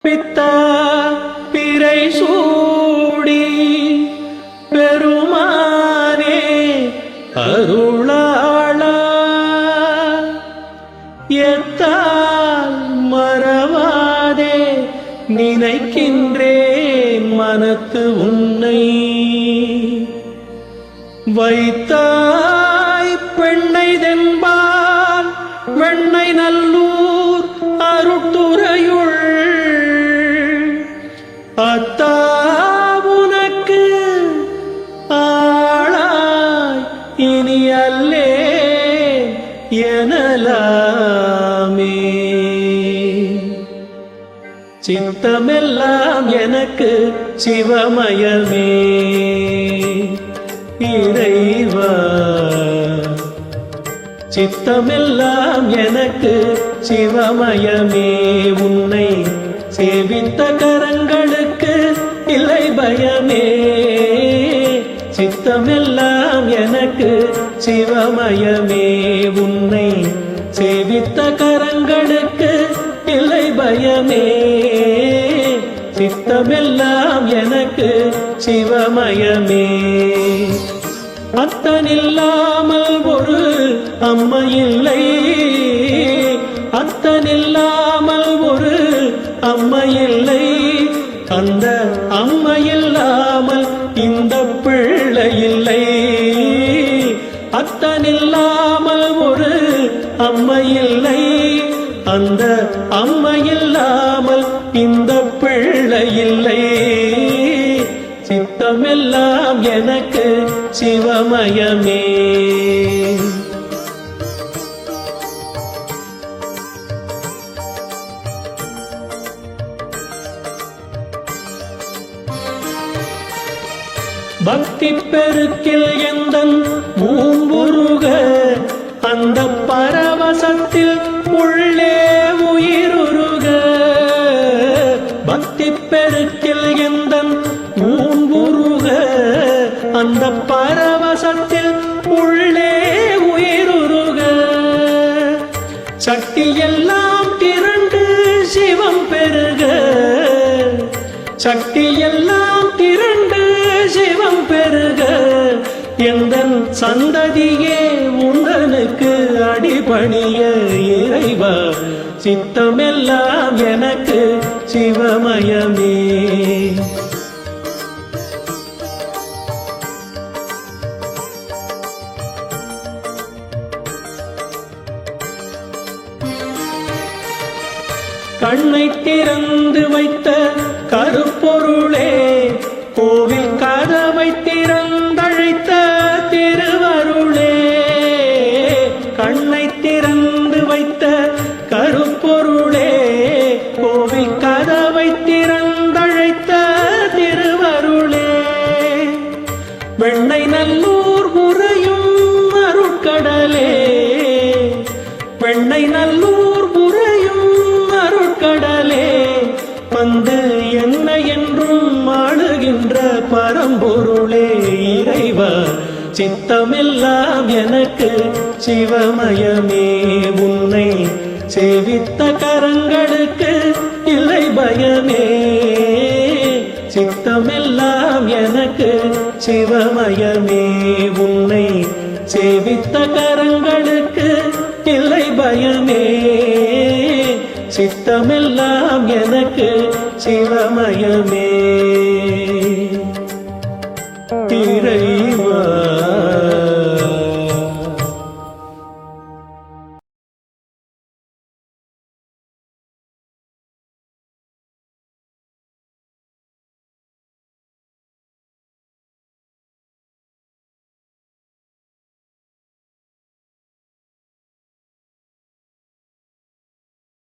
பித்தா பிறை சூடி பெருமானே அருளாளா எத்தால் மறவாதே நினைக்கின்றேன் மனத்து உன்னை வைத்தாய் பெண்ணை தென்பால் வெண்ணை நல்லூர் அருட்டுரையுள் அத்தா உனக்கு ஆளாய் இனி அல்லே எனலாமே சித்தமெல்லாம் எனக்கு சிவமயமே இறைவா சித்தமெல்லாம் எனக்கு சிவமயமே உன்னை சேவித்த கரங்களுக்கு இல்லை பயமே சித்தமெல்லாம் எனக்கு சிவமயமே உன்னை சேவித்த கரங்களுக்கு இல்லை பயமே சித்தமெல்லாம் எனக்கு சிவமயமே அத்தனில்லாமல் ஒரு அம்மையில்லை அத்தனில்லாமல் ஒரு அம்மையில்லை அந்த அம்மையில்லாமல் இந்த பிள்ளை இல்லை அத்தனில்லாமல் ஒரு அம்மையில்லை அந்த அம்மையில்லாமல் இந்த பிள்ளை இல்லை சித்தமெல்லாம் எனக்கு சிவமயமே பக்தி பெருக்கில் எந்தன் மூம்புருக அந்த பரவசத்தில் உள்ளே உயிருருக பக்தி பெருக்கில் எந்தன் மூம்புருக அந்த பரவசத்தில் உள்ளே உயிருருக சக்தி எல்லாம் திரண்டு சிவம் பெருக சக்தி எல்லாம் திரண்டு சிவம் பெருக எந்தன் சந்ததியே உந்தனுக்கு அடிபணிய இறைவா சித்தமெல்லாம் எனக்கு சிவமயமே கண்ணை திறந்து வைத்த கருப்பொருளே கோவில் கதவை திறந்தழைத்த திருவருளே கண்ணை திறந்து வைத்த கருப்பொருளே கோவில் கதவை திறந்தழைத்த திருவருளே வெண்ணை நல்லூர் உறையும் அருட்கடலே வெண்ணை நல்லூர் உறையும் அருட்கடலே வந்து என்ன என்றும் ஆளுகின்ற பரம்பொருளே இறைவா சித்தமெல்லாம் எனக்கு சிவமயமே உன்னை சேவித்த கரங்களுக்கு இல்லை பயமே சித்தமெல்லாம் எனக்கு சிவமயமே உன்னை சேவித்த கரங்களுக்கு இல்லை பயமே சித்தமெல்லாம் எனக்கு சிவமயமே திரை